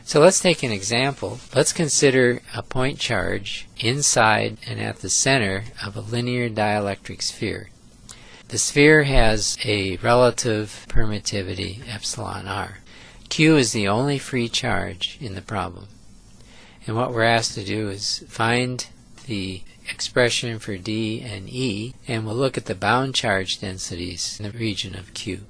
So let's take an example. Let's consider a point charge inside and at the center of a linear dielectric sphere. The sphere has a relative permittivity epsilon r. Q is the only free charge in the problem. And what we're asked to do is find the expression for D and E, and we'll look at the bound charge densities in the region of Q.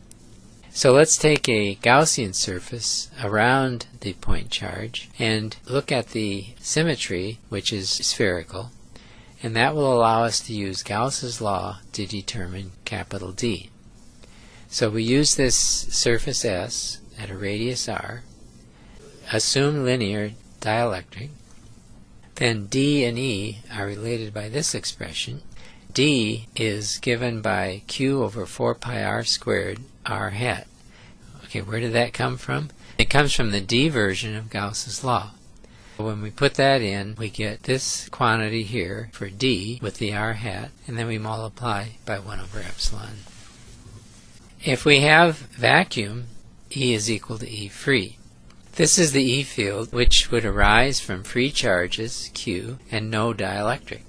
So let's take a Gaussian surface around the point charge and look at the symmetry, which is spherical, and that will allow us to use Gauss's law to determine capital D. So we use this surface S at a radius r, assume linear dielectric, then D and E are related by this expression. D is given by Q over 4 pi r squared r hat. Okay, where did that come from? It comes from the D version of Gauss's law. When we put that in, we get this quantity here for D with the r hat, and then we multiply by 1 over epsilon. If we have vacuum, E is equal to E free. This is the E field, which would arise from free charges, Q, and no dielectric.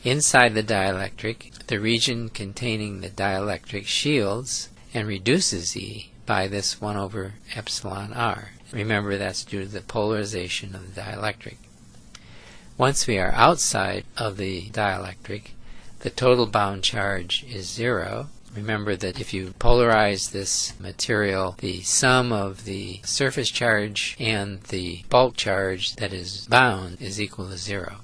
Inside the dielectric, the region containing the dielectric shields and reduces E by this 1 over epsilon r. Remember, that's due to the polarization of the dielectric. Once we are outside of the dielectric, the total bound charge is 0. Remember that if you polarize this material, the sum of the surface charge and the bulk charge that is bound is equal to 0.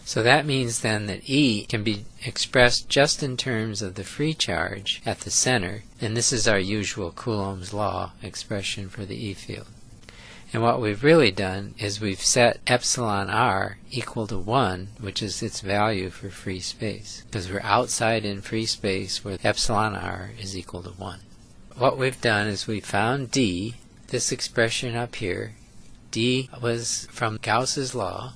So that means then that E can be expressed just in terms of the free charge at the center, and this is our usual Coulomb's law expression for the E field. And what we've really done is we've set epsilon r equal to 1, which is its value for free space, because we're outside in free space where epsilon r is equal to 1. What we've done is we found D, this expression up here. D was from Gauss's law.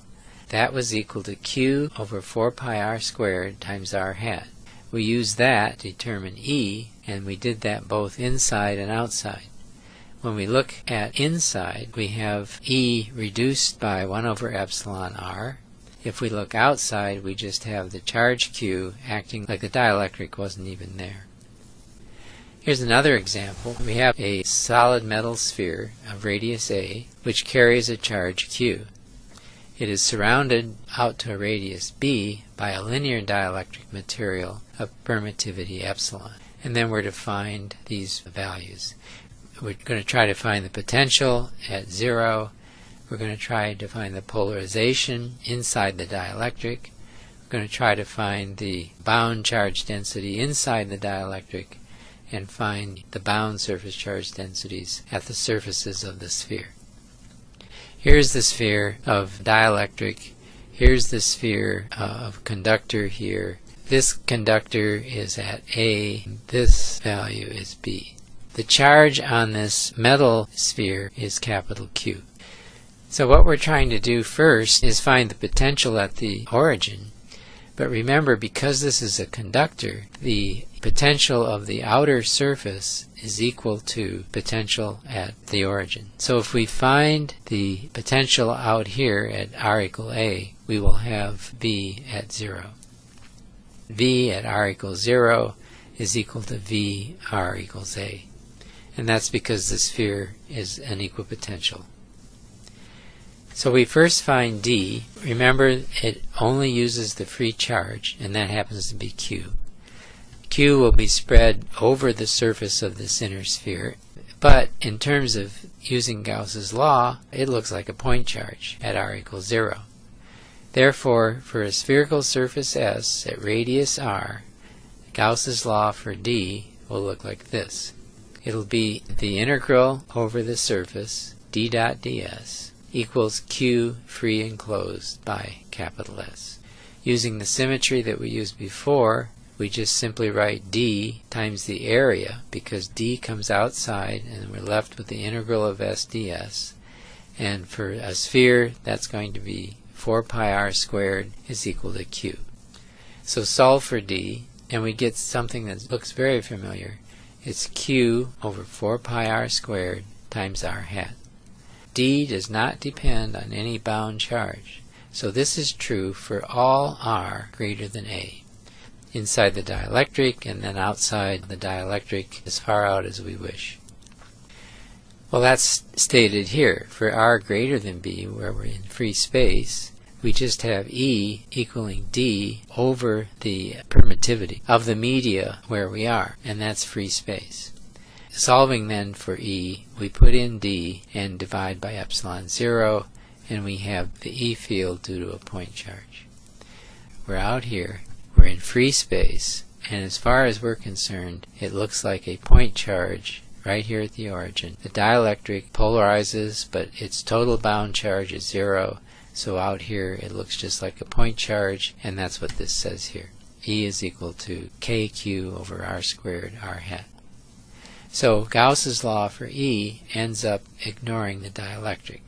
That was equal to Q over 4 pi r squared times r hat. We used that to determine E, and we did that both inside and outside. When we look at inside, we have E reduced by 1 over epsilon r. If we look outside, we just have the charge Q acting like the dielectric wasn't even there. Here's another example. We have a solid metal sphere of radius a, which carries a charge Q. It is surrounded out to a radius b by a linear dielectric material of permittivity epsilon. And then we're to find these values. We're going to try to find the potential at 0. We're going to try to find the polarization inside the dielectric. We're going to try to find the bound charge density inside the dielectric and find the bound surface charge densities at the surfaces of the sphere. Here's the sphere of dielectric. Here's the sphere of conductor here. This conductor is at A. This value is B. The charge on this metal sphere is capital Q. So what we're trying to do first is find the potential at the origin. But remember, because this is a conductor, the potential of the outer surface is equal to potential at the origin. So if we find the potential out here at r equal A, we will have V at 0. V at r equals 0 is equal to V r equals A. And that's because the sphere is an equipotential. So we first find D. Remember, it only uses the free charge, and that happens to be Q. Q will be spread over the surface of this inner sphere, but in terms of using Gauss's law, it looks like a point charge at r equals 0. Therefore, for a spherical surface S at radius r, Gauss's law for D will look like this. It'll be the integral over the surface, d dot ds, equals Q free enclosed by capital S. Using the symmetry that we used before, we just simply write D times the area, because D comes outside and we're left with the integral of S ds. And for a sphere, that's going to be 4 pi r squared is equal to Q. So solve for D, and we get something that looks very familiar. It's Q over 4 pi r squared times r hat. D does not depend on any bound charge. So this is true for all R greater than A, inside the dielectric and then outside the dielectric as far out as we wish. Well, that's stated here. For R greater than B, where we're in free space, we just have E equaling D over the permittivity of the media where we are, and that's free space. Solving then for E, we put in D and divide by epsilon 0, and we have the E field due to a point charge. We're out here, we're in free space, and as far as we're concerned, it looks like a point charge right here at the origin. The dielectric polarizes, but its total bound charge is 0, so out here it looks just like a point charge, and that's what this says here. E is equal to kq over r squared r hat. So Gauss's law for E ends up ignoring the dielectric.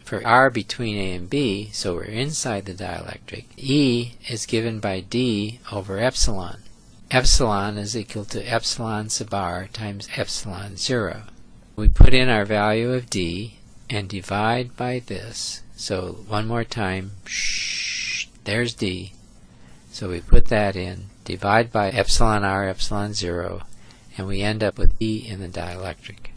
For R between A and B, so we're inside the dielectric, E is given by D over epsilon. Epsilon is equal to epsilon sub r times epsilon 0. We put in our value of D and divide by this. So one more time, there's D. So we put that in, divide by epsilon r, epsilon 0, and we end up with E in the dielectric.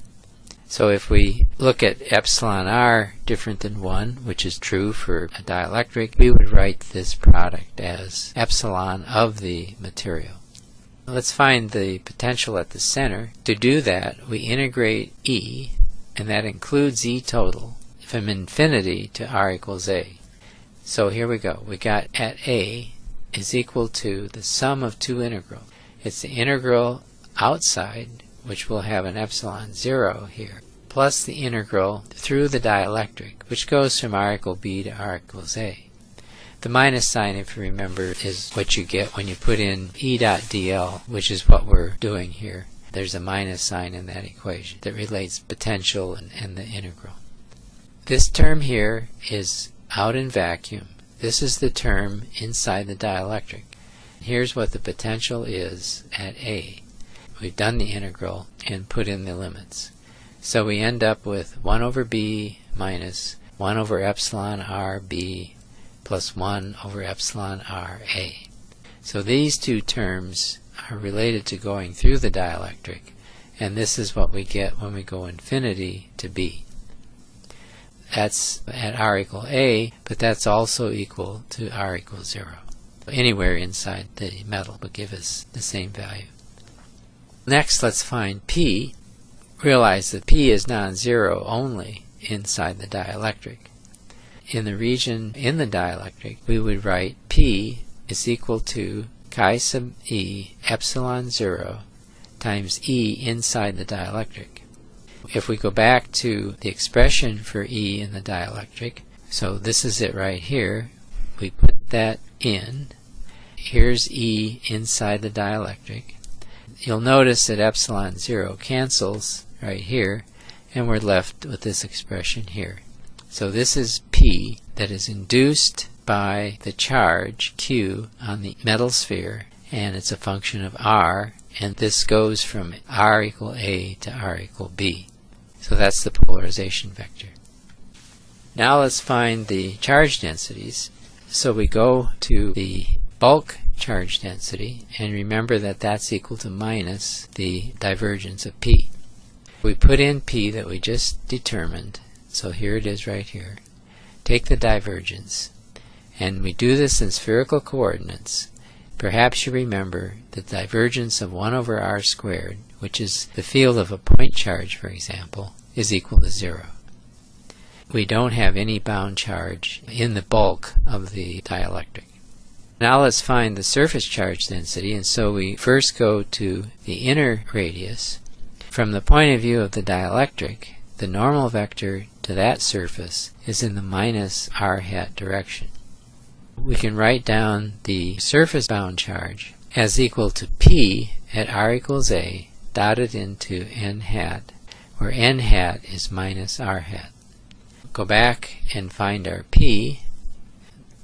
So if we look at epsilon r different than 1, which is true for a dielectric, we would write this product as epsilon of the material. Let's find the potential at the center. To do that, we integrate E, and that includes E total, from infinity to r equals A. So here we go. We got at A is equal to the sum of two integrals. It's the integral outside, which will have an epsilon 0 here, plus the integral through the dielectric, which goes from r equal B to r equals A. The minus sign, if you remember, is what you get when you put in E dot dl, which is what we're doing here. There's a minus sign in that equation that relates potential and the integral. This term here is out in vacuum. This is the term inside the dielectric. Here's what the potential is at A. We've done the integral and put in the limits. So we end up with 1 over B minus 1 over epsilon r B plus 1 over epsilon r A. So these two terms are related to going through the dielectric, and this is what we get when we go infinity to B. That's at r equal A, but that's also equal to r equals 0. Anywhere inside the metal will give us the same value. Next, let's find P. Realize that P is non-zero only inside the dielectric. In the region in the dielectric, we would write P is equal to chi sub E epsilon 0 times E inside the dielectric. If we go back to the expression for E in the dielectric, so this is it right here, we put that in. Here's E inside the dielectric. You'll notice that epsilon 0 cancels right here, and we're left with this expression here. So this is P that is induced by the charge Q on the metal sphere, and it's a function of R, and this goes from R equal A to R equal B. So that's the polarization vector. Now let's find the charge densities. So we go to the bulk charge density, and remember that that's equal to minus the divergence of P. We put in P that we just determined, so here it is right here. Take the divergence, and we do this in spherical coordinates. Perhaps you remember the divergence of 1 over r squared, which is the field of a point charge, for example, is equal to 0. We don't have any bound charge in the bulk of the dielectric. Now let's find the surface charge density, and so we first go to the inner radius. From the point of view of the dielectric, the normal vector to that surface is in the minus r hat direction. We can write down the surface bound charge as equal to P at r equals A dotted into n hat, where n hat is minus r hat. Go back and find our P.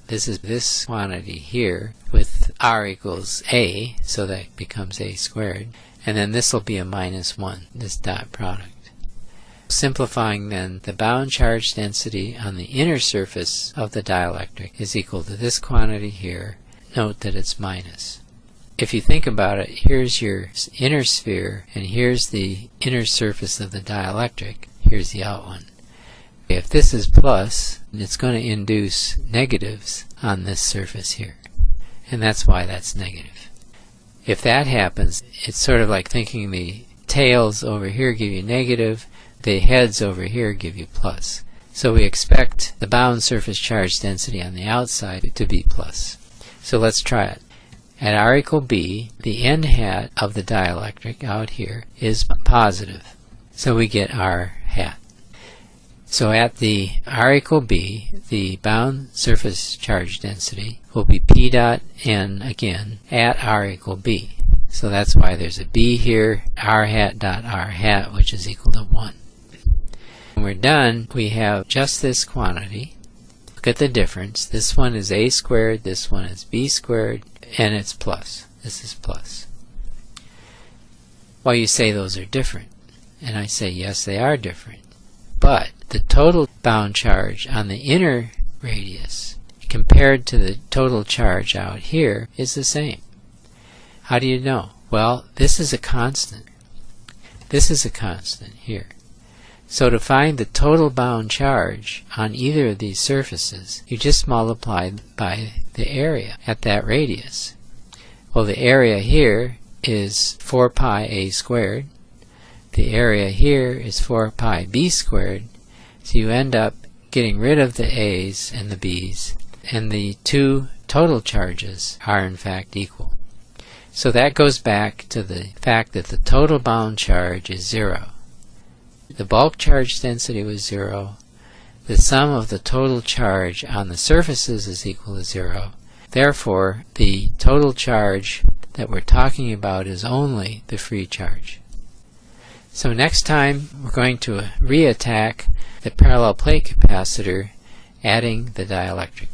This is this quantity here with r equals A, so that becomes A squared. And then this will be a minus 1, this dot product. Simplifying then, the bound charge density on the inner surface of the dielectric is equal to this quantity here. Note that it's minus. If you think about it, here's your inner sphere, and here's the inner surface of the dielectric. Here's the out one. If this is plus, it's going to induce negatives on this surface here. And that's why that's negative. If that happens, it's sort of like thinking the tails over here give you negative, the heads over here give you plus. So we expect the bound surface charge density on the outside to be plus. So let's try it. At r equal b, the n hat of the dielectric out here is positive. So we get r hat. So at the r equal b, the bound surface charge density will be p dot n again at r equal b. So that's why there's a b here, r hat dot r hat, which is equal to 1. When we're done, we have just this quantity. Look at the difference. This one is a squared, this one is b squared, and it's plus. This is plus. Well, you say those are different. And I say, yes, they are different. But the total bound charge on the inner radius compared to the total charge out here is the same. How do you know? Well, this is a constant. This is a constant here. So to find the total bound charge on either of these surfaces, you just multiply by the area at that radius. Well, the area here is 4 pi a squared. The area here is 4 pi b squared. So you end up getting rid of the a's and the b's, and the two total charges are in fact equal. So that goes back to the fact that the total bound charge is 0. The bulk charge density was 0. The sum of the total charge on the surfaces is equal to 0. Therefore, the total charge that we're talking about is only the free charge. So next time we're going to re-attack the parallel plate capacitor, adding the dielectric.